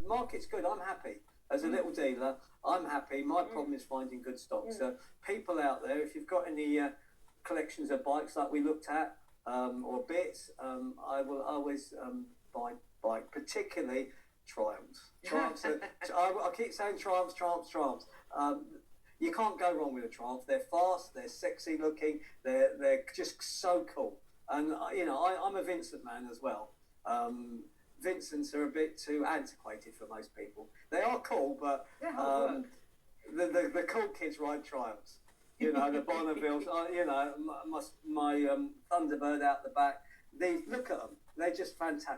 market's good. I'm happy. As a little dealer, I'm happy. My problem is finding good stock. So people out there, if you've got any collections of bikes like we looked at, or bits, I will always buy bike, particularly Triumphs. Triumphs. I keep saying Triumphs. You can't go wrong with a Triumph. They're fast, they're sexy looking, they're just so cool. And I'm a Vincent man as well. Vincents are a bit too antiquated for most people. They are cool, but the cool kids ride Triumphs. The Bonnevilles. My Thunderbird out the back. Look at them. They're just fantastic.